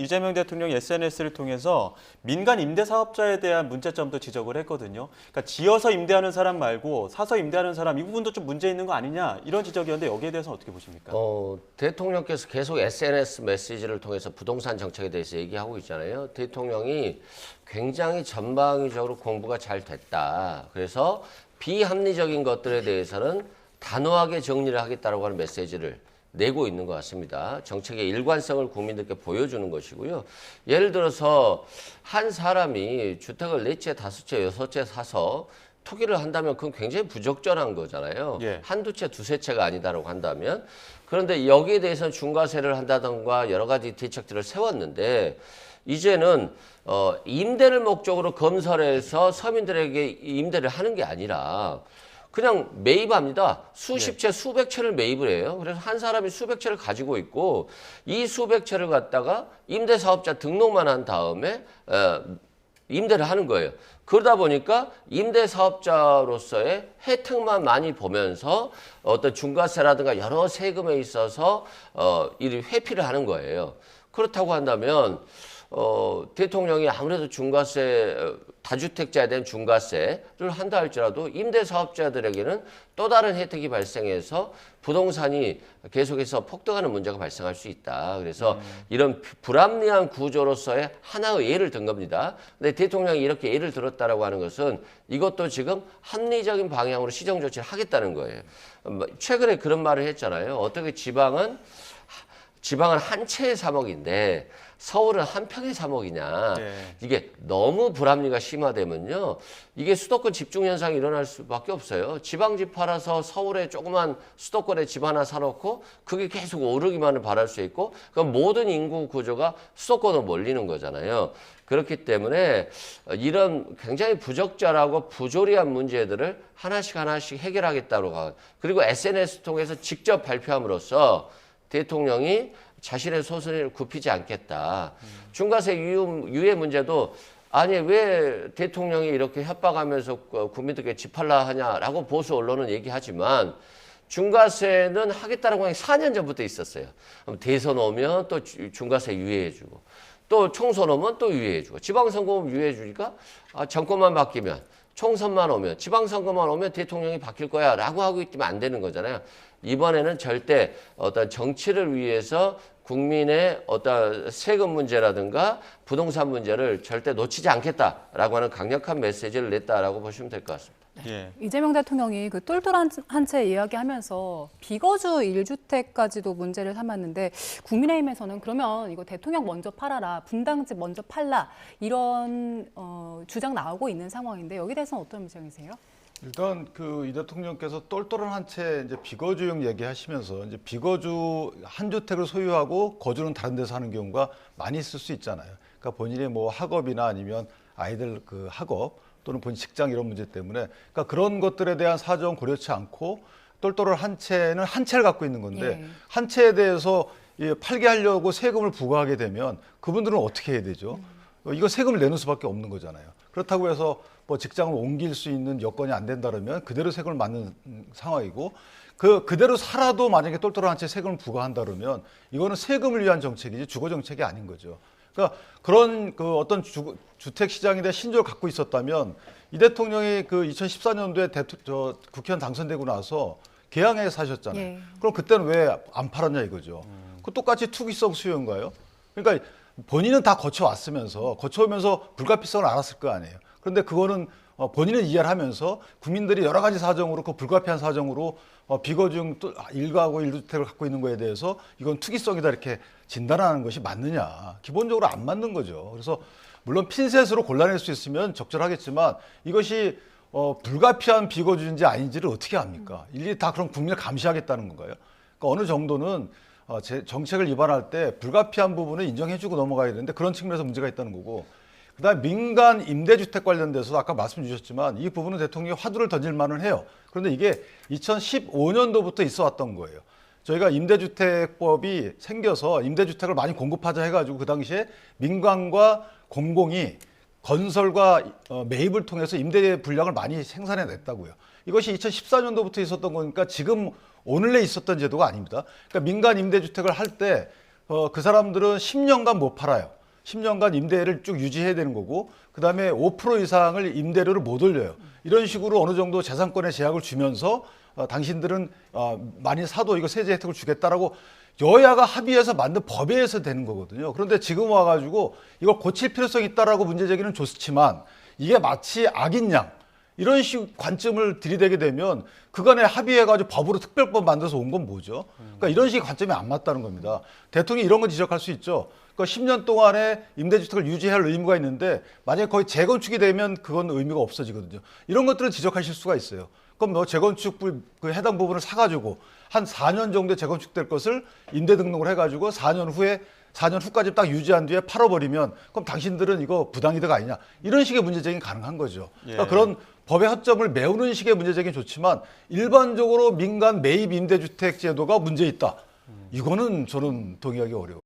이재명 대통령이 SNS를 통해서 민간 임대 사업자에 대한 문제점도 지적을 했거든요. 그러니까 지어서 임대하는 사람 말고 사서 임대하는 사람 이 부분도 좀 문제 있는 거 아니냐 이런 지적이었는데 여기에 대해서는 어떻게 보십니까? 대통령께서 계속 SNS 메시지를 통해서 부동산 정책에 대해서 얘기하고 있잖아요. 대통령이 굉장히 전방위적으로 공부가 잘 됐다. 그래서 비합리적인 것들에 대해서는 단호하게 정리를 하겠다라고 하는 메시지를 내고 있는 것 같습니다. 정책의 일관성을 국민들께 보여주는 것이고요. 예를 들어서 한 사람이 주택을 4채, 5채, 6채 사서 투기를 한다면 그건 굉장히 부적절한 거잖아요. 예. 한두 채, 두세 채가 아니다라고 한다면. 그런데 여기에 대해서는 중과세를 한다던가 여러 가지 대책들을 세웠는데 이제는 임대를 목적으로 건설해서 서민들에게 임대를 하는 게 아니라 그냥 매입합니다. 수십 채, 수백 채를 매입을 해요. 그래서 한 사람이 수백 채를 가지고 있고 이 수백 채를 갖다가 임대사업자 등록만 한 다음에 임대를 하는 거예요. 그러다 보니까 임대사업자로서의 혜택만 많이 보면서 어떤 중과세라든가 여러 세금에 있어서 이 회피를 하는 거예요. 그렇다고 한다면 대통령이 아무래도 중과세, 다주택자에 대한 중과세를 한다 할지라도 임대사업자들에게는 또 다른 혜택이 발생해서 부동산이 계속해서 폭등하는 문제가 발생할 수 있다. 그래서 이런 불합리한 구조로서의 하나의 예를 든 겁니다. 근데 대통령이 이렇게 예를 들었다라고 하는 것은 이것도 지금 합리적인 방향으로 시정 조치를 하겠다는 거예요. 최근에 그런 말을 했잖아요. 어떻게 지방은 한 채의 3억인데 서울은 한 평의 3억이냐. 네. 이게 너무 불합리가 심화되면요. 이게 수도권 집중 현상이 일어날 수밖에 없어요. 지방집 팔아서 서울에 조그만 수도권에 집 하나 사놓고 그게 계속 오르기만을 바랄 수 있고 그럼 모든 인구 구조가 수도권으로 몰리는 거잖아요. 그렇기 때문에 이런 굉장히 부적절하고 부조리한 문제들을 하나씩 해결하겠다고 하고 그리고 SNS 통해서 직접 발표함으로써 대통령이 자신의 소신을 굽히지 않겠다. 중과세 유예 문제도 아니 왜 대통령이 이렇게 협박하면서 국민들께 집 팔라 하냐라고 보수 언론은 얘기하지만 중과세는 하겠다라고 하는 게 4년 전부터 있었어요. 그럼 대선 오면 또 중과세 유예해주고 또 총선 오면 또 유예해주고 지방선거 오면 유예해주니까 정권만 바뀌면 총선만 오면 지방선거만 오면 대통령이 바뀔 거야 라고 하고 있으면 안 되는 거잖아요. 이번에는 절대 어떤 정치를 위해서 국민의 어떤 세금 문제라든가 부동산 문제를 절대 놓치지 않겠다라고 하는 강력한 메시지를 냈다라고 보시면 될 것 같습니다. 예. 이재명 대통령이 그 똘똘한 한 채 이야기하면서 비거주 1주택까지도 문제를 삼았는데 국민의힘에서는 그러면 이거 대통령 먼저 팔아라, 분당집 먼저 팔라 이런 주장 나오고 있는 상황인데 여기에 대해서는 어떤 입장이세요? 일단 이 대통령께서 똘똘한 한 채 이제 비거주용 얘기하시면서 이제 비거주 한 주택을 소유하고 거주는 다른 데서 하는 경우가 많이 있을 수 있잖아요. 그러니까 본인이 뭐 학업이나 아니면 아이들 그 학업 또는 본인 직장 이런 문제 때문에 그러니까 그런 것들에 대한 사정 고려치 않고 똘똘한 한 채는 한 채를 갖고 있는 건데 예. 한 채에 대해서 팔게 하려고 세금을 부과하게 되면 그분들은 어떻게 해야 되죠? 이거 세금을 내는 수밖에 없는 거잖아요. 그렇다고 해서 뭐 직장을 옮길 수 있는 여건이 안 된다 그러면 그대로 세금을 맞는 상황이고 그대로 살아도 만약에 똘똘한 한 채 세금을 부과한다 그러면 이거는 세금을 위한 정책이지 주거 정책이 아닌 거죠. 그러니까 그런 어떤 주택 시장에 대한 신조를 갖고 있었다면 이 대통령이 2014년도에 국회의원 당선되고 나서 계양에 사셨잖아요. 예. 그럼 그때는 왜 안 팔았냐 이거죠. 그 똑같이 투기성 수요인가요? 그러니까 본인은 다 거쳐오면서 불가피성을 알았을 거 아니에요. 그런데 그거는 본인은 이해를 하면서 국민들이 여러 가지 사정으로 그 불가피한 사정으로 비거주용 일가구 1주택을 갖고 있는 거에 대해서 이건 투기성이다 이렇게 진단하는 것이 맞느냐. 기본적으로 안 맞는 거죠. 그래서 물론 핀셋으로 골라낼 수 있으면 적절하겠지만 이것이 불가피한 비거주인지 아닌지를 어떻게 합니까? 일일이 다 그럼 국민을 감시하겠다는 건가요? 그러니까 어느 정도는 정책을 위반할 때 불가피한 부분을 인정해주고 넘어가야 되는데 그런 측면에서 문제가 있다는 거고 그다음에 민간 임대주택 관련돼서도 아까 말씀 주셨지만 이 부분은 대통령이 화두를 던질 만은 해요. 그런데 이게 2015년도부터 있어 왔던 거예요. 저희가 임대주택법이 생겨서 임대주택을 많이 공급하자 해가지고 그 당시에 민간과 공공이 건설과 매입을 통해서 임대 분량을 많이 생산해냈다고요. 이것이 2014년도부터 있었던 거니까 지금 오늘에 있었던 제도가 아닙니다. 그러니까 민간 임대주택을 할 때 그 사람들은 10년간 못 팔아요. 10년간 임대를 쭉 유지해야 되는 거고 그다음에 5% 이상을 임대료를 못 올려요. 이런 식으로 어느 정도 재산권의 제약을 주면서 당신들은 많이 사도 이거 세제 혜택을 주겠다라고 여야가 합의해서 만든 법에 의해서 되는 거거든요. 그런데 지금 와가지고 이걸 고칠 필요성이 있다라고 문제 제기는 좋지만 이게 마치 악인 양 이런 식 관점을 들이대게 되면 그간에 합의해가지고 법으로 특별법 만들어서 온 건 뭐죠? 그러니까 이런 식의 관점이 안 맞다는 겁니다. 대통령이 이런 건 지적할 수 있죠. 그러니까 10년 동안에 임대주택을 유지할 의무가 있는데 만약에 거의 재건축이 되면 그건 의미가 없어지거든요. 이런 것들을 지적하실 수가 있어요. 그럼 뭐 재건축 그 해당 부분을 사가지고 한 4년 정도에 재건축될 것을 임대 등록을 해가지고 4년 후까지 딱 유지한 뒤에 팔아버리면 그럼 당신들은 이거 부당이득 아니냐 이런 식의 문제 제기는 가능한 거죠. 그러니까 예. 그런 법의 허점을 메우는 식의 문제 제기는 좋지만 일반적으로 민간 매입 임대주택 제도가 문제 있다. 이거는 저는 동의하기 어려워요.